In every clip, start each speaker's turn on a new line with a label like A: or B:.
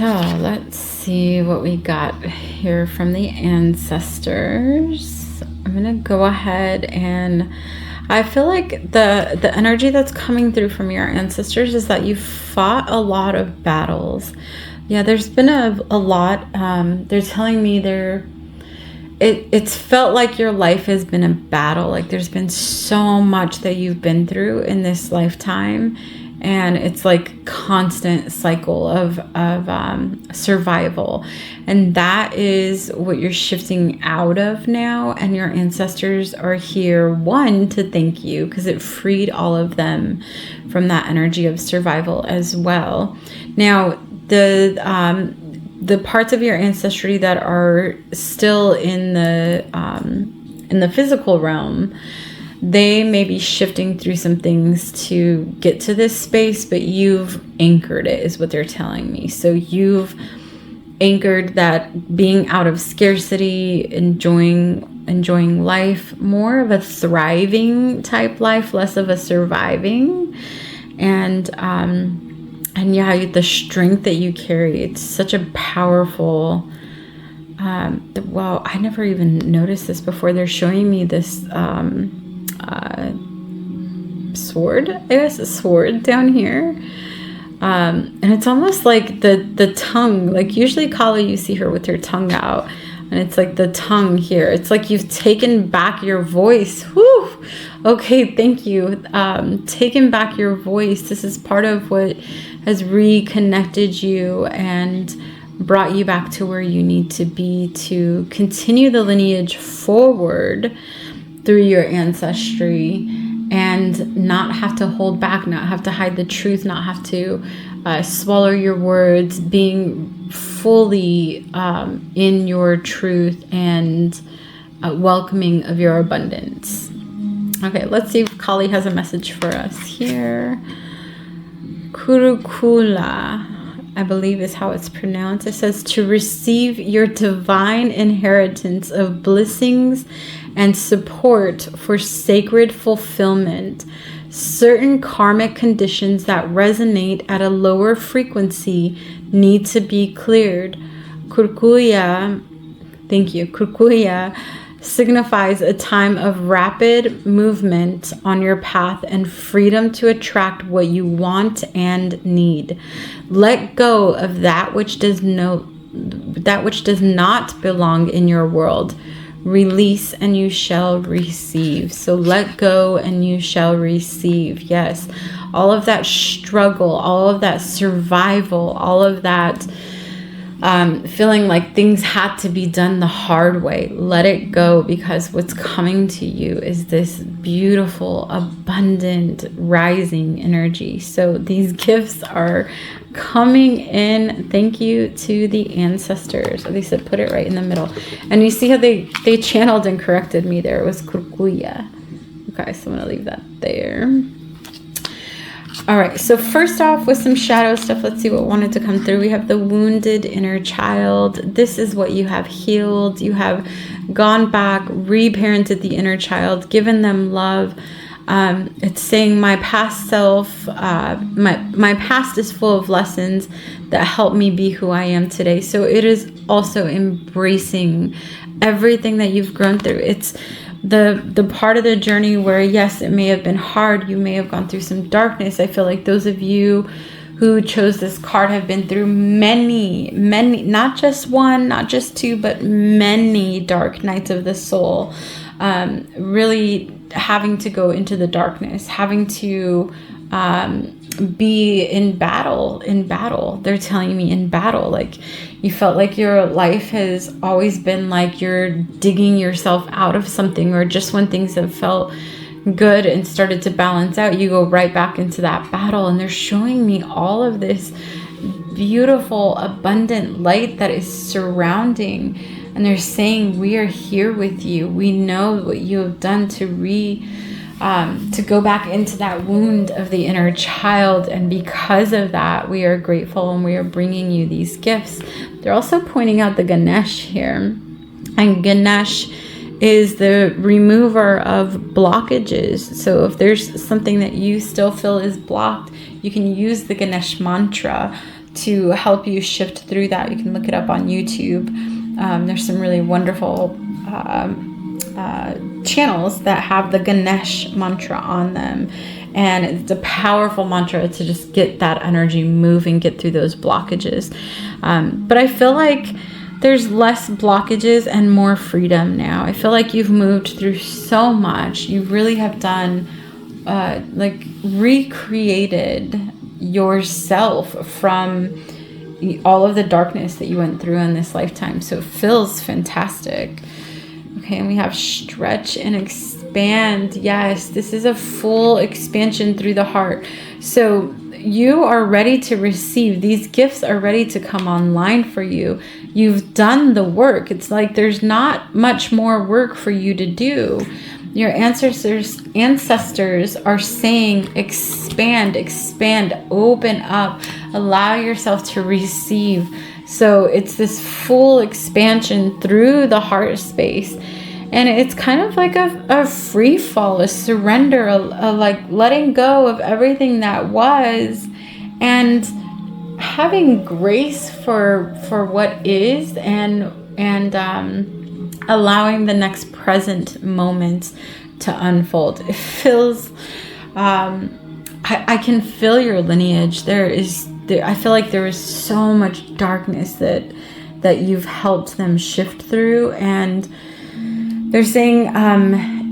A: So let's see what we got here from the ancestors. I'm gonna go ahead and I feel like the energy that's coming through from your ancestors is that you fought a lot of battles. Yeah, there's been a lot. They're telling me it's felt like your life has been a battle. Like there's been so much that you've been through in this lifetime. And it's like constant cycle of survival. And that is what you're shifting out of now. And your ancestors are here, one, to thank you because it freed all of them from that energy of survival as well. Now, the parts of your ancestry that are still in the physical realm, they may be shifting through some things to get to this space, but you've anchored it, is what they're telling me. So you've anchored that being out of scarcity, enjoying life, more of a thriving type life, less of a surviving. And yeah, the strength that you carry, it's such a powerful, well, I never even noticed this before. They're showing me this, sword, I guess a sword down here, and it's almost like the tongue, like usually Kali you see her with her tongue out, and it's like the tongue here, it's like you've taken back your voice. Whew. Okay, thank you. Taken back your voice. This is part of what has reconnected you and brought you back to where you need to be to continue the lineage forward through your ancestry and not have to hold back, not have to hide the truth, not have to swallow your words, being fully in your truth and welcoming of your abundance. Okay, let's see if Kali has a message for us here. Kurukula, I believe is how it's pronounced. It says to receive your divine inheritance of blessings and support for sacred fulfillment. Certain karmic conditions that resonate at a lower frequency need to be cleared. Kurkuya, thank you. Kurkuya signifies a time of rapid movement on your path and freedom to attract what you want and need. Let go of that which does not belong in your world. Release and you shall receive. So let go and you shall receive. Yes, all of that struggle, all of that survival, all of that feeling like things had to be done the hard way. Let it go, because what's coming to you is this beautiful, abundant, rising energy. So these gifts are coming in. Thank you to the ancestors. They said put it right in the middle. And you see how they channeled and corrected me there. It was Kurkuya. Okay, so I'm going to leave that there. All right, so first off with some shadow stuff, let's see what wanted to come through. We have the wounded inner child. This is what you have healed. You have gone back, reparented the inner child, given them love. It's saying my past self, my past is full of lessons that help me be who I am today. So it is also embracing everything that you've grown through. It's the part of the journey where, yes, it may have been hard. You may have gone through some darkness. I feel like those of you who chose this card have been through many, not just one, not just two, but many dark nights of the soul. Really having to go into the darkness, having to be in battle. They're telling me in battle. Like you felt like your life has always been like you're digging yourself out of something, or just when things have felt good and started to balance out, you go right back into that battle. And they're showing me all of this beautiful, abundant light that is surrounding. And they're saying, we are here with you. We know what you have done to go back into that wound of the inner child. And because of that, we are grateful and we are bringing you these gifts. They're also pointing out the Ganesh here. And Ganesh is the remover of blockages. So if there's something that you still feel is blocked, you can use the Ganesh mantra to help you shift through that. You can look it up on YouTube. There's some really wonderful channels that have the Ganesh mantra on them. And it's a powerful mantra to just get that energy moving, get through those blockages. But I feel like there's less blockages and more freedom now. I feel like you've moved through so much. You really have done, recreated yourself from all of the darkness that you went through in this lifetime. So it feels fantastic. Okay, and we have stretch and expand. Yes, this is a full expansion through the heart. So you are ready to receive. These gifts are ready to come online for you. You've done the work. It's like there's not much more work for you to do. Your ancestors are saying, expand, open up, allow yourself to receive. So it's this full expansion through the heart space. And it's kind of like a free fall, a surrender, a like letting go of everything that was, and having grace for what is, and allowing the next present moment to unfold. It feels, I can feel your lineage. I feel like there is so much darkness that you've helped them shift through, and they're saying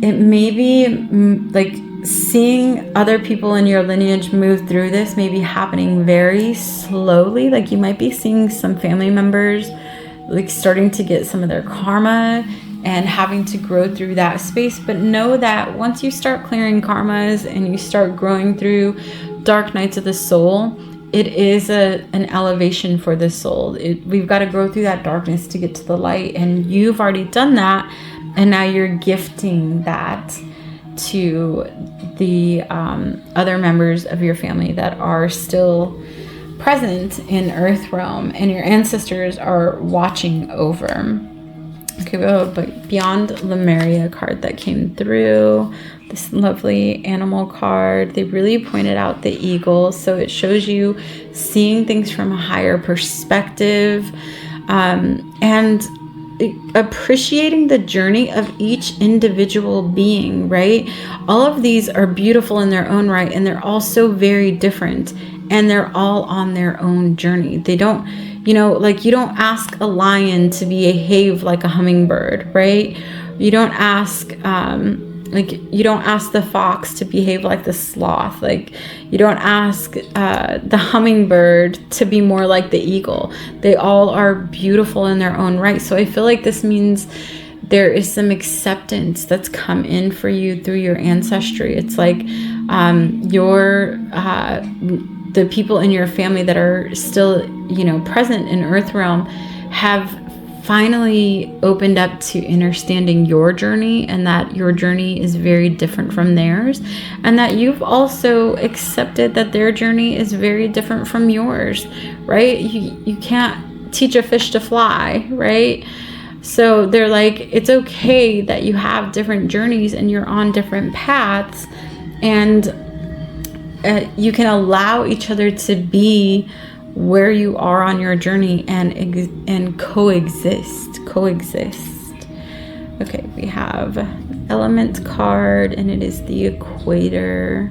A: it may be like seeing other people in your lineage move through this may be happening very slowly. Like you might be seeing some family members like starting to get some of their karma and having to grow through that space. But know that once you start clearing karmas and you start growing through dark nights of the soul, it is an elevation for the soul. We've got to grow through that darkness to get to the light, and you've already done that, and now you're gifting that to the other members of your family that are still present in Earth Realm, and your ancestors are watching over. Okay, we have a Beyond Lemuria card that came through. This lovely animal card. They really pointed out the eagle, so it shows you seeing things from a higher perspective, and appreciating the journey of each individual being, right? All of these are beautiful in their own right, and they're also very different, and they're all on their own journey. They don't, you don't ask a lion to behave like a hummingbird, right? You don't ask, you don't ask the fox to behave like the sloth. Like, you don't ask the hummingbird to be more like the eagle. They all are beautiful in their own right. So I feel like this means there is some acceptance that's come in for you through your ancestry. It's like the people in your family that are still, present in Earth Realm have finally opened up to understanding your journey, and that your journey is very different from theirs, and that you've also accepted that their journey is very different from yours, right? You can't teach a fish to fly, right? So they're like, it's okay that you have different journeys and you're on different paths, and you can allow each other to be where you are on your journey and coexist. Okay, we have element card, and it is the equator.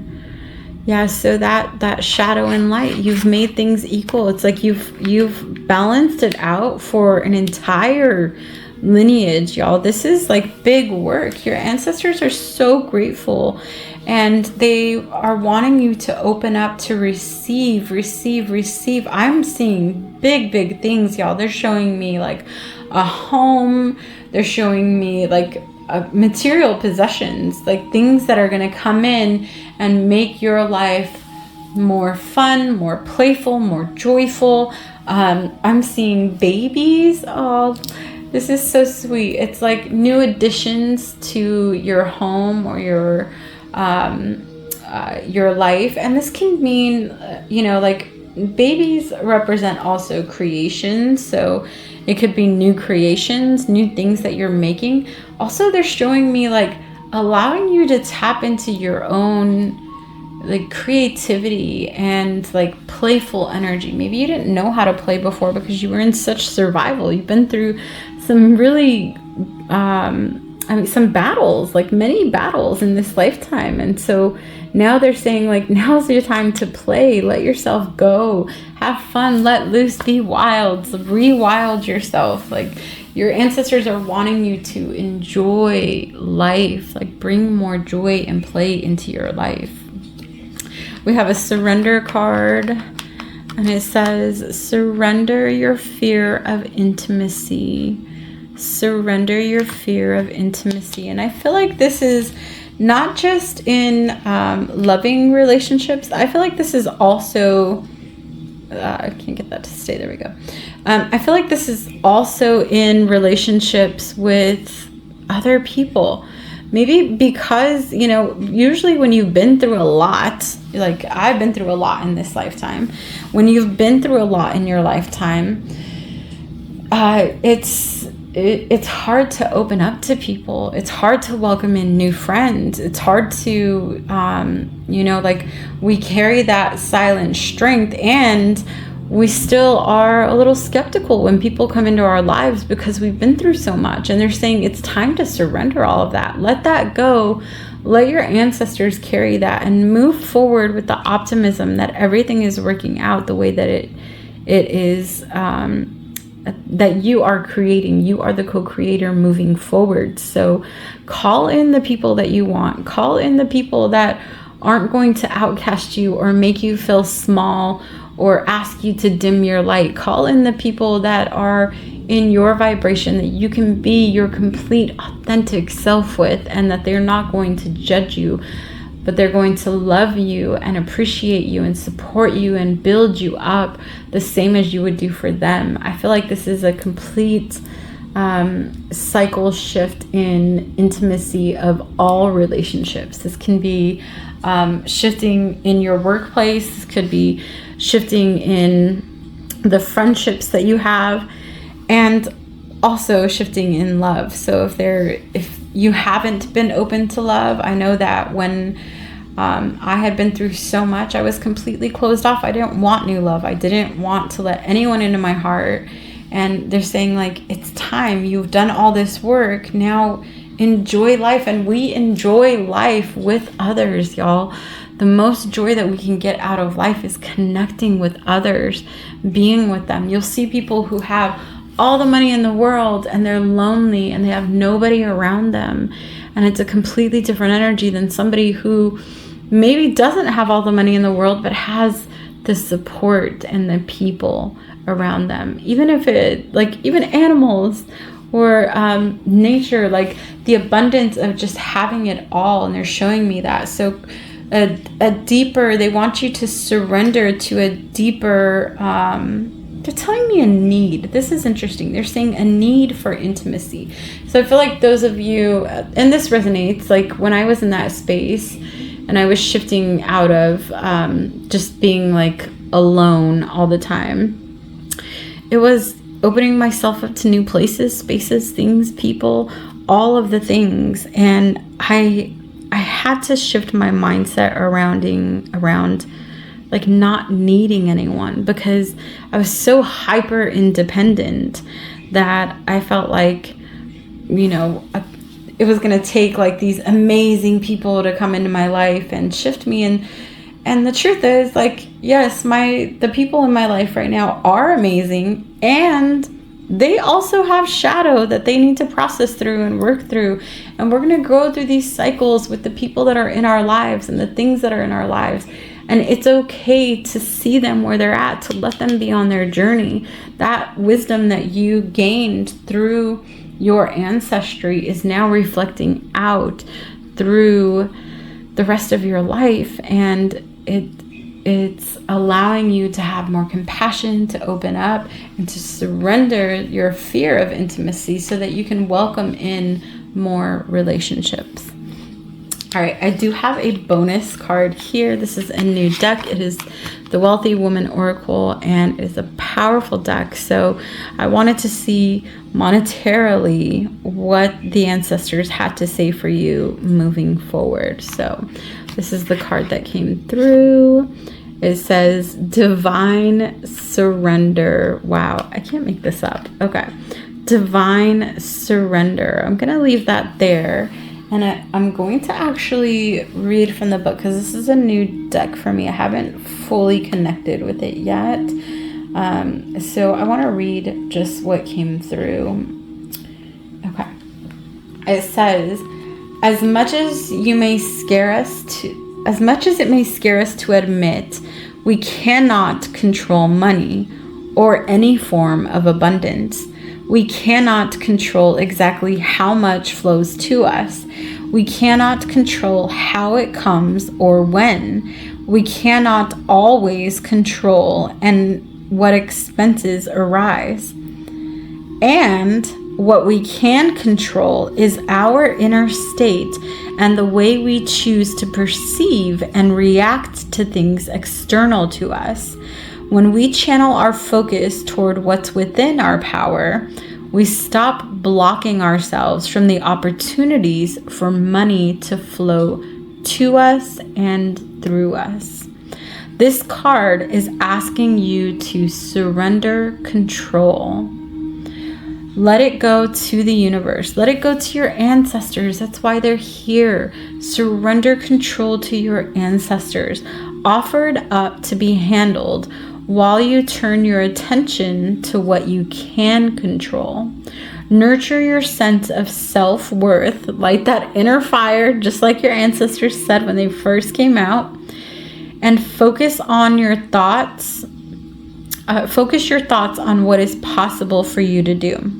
A: Yeah, so that shadow and light, you've made things equal. It's like you've balanced it out for an entire lineage, y'all. This is like big work. Your ancestors are so grateful, and they are wanting you to open up to receive. I'm seeing big things, y'all. They're showing me like a home. They're showing me like material possessions, like things that are going to come in and make your life more fun, more playful, more joyful. I'm seeing babies. Oh, this is so sweet. It's like new additions to your home or your life. And this can mean, like babies represent also creation. So it could be new creations, new things that you're making. Also, they're showing me like allowing you to tap into your own like creativity and like playful energy. Maybe you didn't know how to play before because you were in such survival. You've been through some really some battles, like many battles in this lifetime. And so now they're saying, like, now's your time to play. Let yourself go. Have fun. Let loose. Be wild. Rewild yourself. Like, your ancestors are wanting you to enjoy life. Like, bring more joy and play into your life. We have a surrender card. And it says, surrender your fear of intimacy. Surrender your fear of intimacy. And I feel like this is not just in loving relationships. I feel like this is also, I can't get that to stay. There we go. I feel like this is also in relationships with other people. Maybe because, you know, usually when you've been through a lot, like I've been through a lot in this lifetime, when you've been through a lot in your lifetime, it's hard to open up to people. It's hard to welcome in new friends. It's hard to, you know, like we carry that silent strength, and we still are a little skeptical when people come into our lives because we've been through so much. And they're saying it's time to surrender all of that. Let that go. Let your ancestors carry that and move forward with the optimism that everything is working out the way that it is, that you are creating. You are the co-creator moving forward. So call in the people that you want. Call in the people that aren't going to outcast you or make you feel small or ask you to dim your light. Call in the people that are in your vibration, that you can be your complete authentic self with, and that they're not going to judge you, but they're going to love you and appreciate you and support you and build you up the same as you would do for them. I feel like this is a complete cycle shift in intimacy of all relationships. This can be shifting in your workplace. This could be shifting in the friendships that you have, and also shifting in love. So if you haven't been open to love, I know that when I had been through so much, I was completely closed off. I didn't want new love. I didn't want to let anyone into my heart. And they're saying, like, it's time. You've done all this work. Now enjoy life. And we enjoy life with others, y'all. The most joy that we can get out of life is connecting with others, being with them. You'll see people who have all the money in the world and they're lonely and they have nobody around them. And it's a completely different energy than somebody who maybe doesn't have all the money in the world, but has the support and the people around them. Even if it, like, even animals or nature, like the abundance of just having it all. And they're showing me that. So a deeper, they want you to surrender to a deeper, they're telling me a need. This is interesting. They're saying a need for intimacy. So I feel like those of you, and this resonates, like when I was in that space and I was shifting out of just being like alone all the time, it was opening myself up to new places, spaces, things, people, all of the things. And I had to shift my mindset around like not needing anyone, because I was so hyper independent that I felt like, you know, it was going to take like these amazing people to come into my life and shift me. And the truth is, like, yes, the people in my life right now are amazing, and they also have shadow that they need to process through and work through. And we're going to go through these cycles with the people that are in our lives and the things that are in our lives. And it's okay to see them where they're at, to let them be on their journey. That wisdom that you gained through your ancestry is now reflecting out through the rest of your life. And it's allowing you to have more compassion, to open up, and to surrender your fear of intimacy so that you can welcome in more relationships. All right, I do have a bonus card here. This is a new deck. It is the Wealthy Woman Oracle, and it is a powerful deck. So I wanted to see monetarily what the ancestors had to say for you moving forward. So This is the card that came through. It says divine surrender. Wow, I can't make this up. Okay. Divine surrender. I'm going to leave that there. And I'm going to actually read from the book because this is a new deck for me. I haven't fully connected with it yet. So I want to read just what came through. Okay. It says, as much as it may scare us to admit, we cannot control money or any form of abundance. We cannot control exactly how much flows to us. We cannot control how it comes or when. We cannot always control and what expenses arise. And what we can control is our inner state and the way we choose to perceive and react to things external to us. When we channel our focus toward what's within our power, we stop blocking ourselves from the opportunities for money to flow to us and through us. This card is asking you to surrender control. Let it go to the universe. Let it go to your ancestors. That's why they're here. Surrender control to your ancestors, offered up to be handled, while you turn your attention to what you can control. Nurture your sense of self-worth, light that inner fire, just like your ancestors said when they first came out, and focus your thoughts on what is possible for you to do.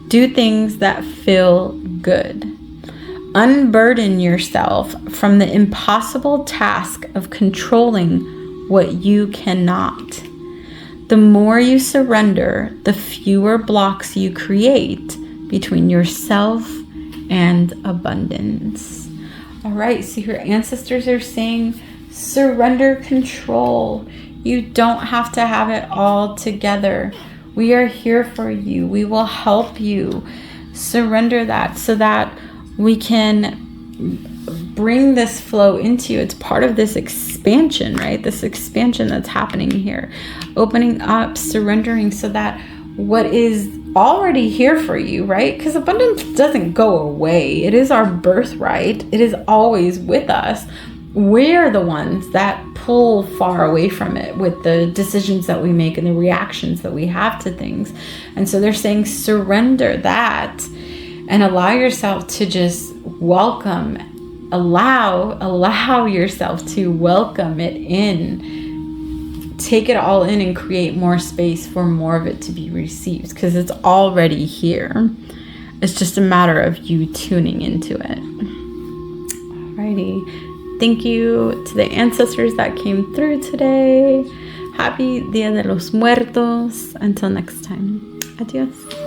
A: Do things that feel good. Unburden yourself from the impossible task of controlling what you cannot. The more you surrender, the fewer blocks you create between yourself and abundance. All right, so your ancestors are saying, surrender control. You don't have to have it all together. We are here for you. We will help you. Surrender that so that we can bring this flow into you. It's part of this expansion, right? This expansion that's happening here. Opening up, surrendering so that what is already here for you, right? Because abundance doesn't go away. It is our birthright. It is always with us. We're the ones that pull far away from it with the decisions that we make and the reactions that we have to things. And so they're saying surrender that and allow yourself to just welcome, allow yourself to welcome it in. Take it all in and create more space for more of it to be received because it's already here. It's just a matter of you tuning into it. Alrighty. Thank you to the ancestors that came through today. Happy Dia de los Muertos. Until next time. Adios.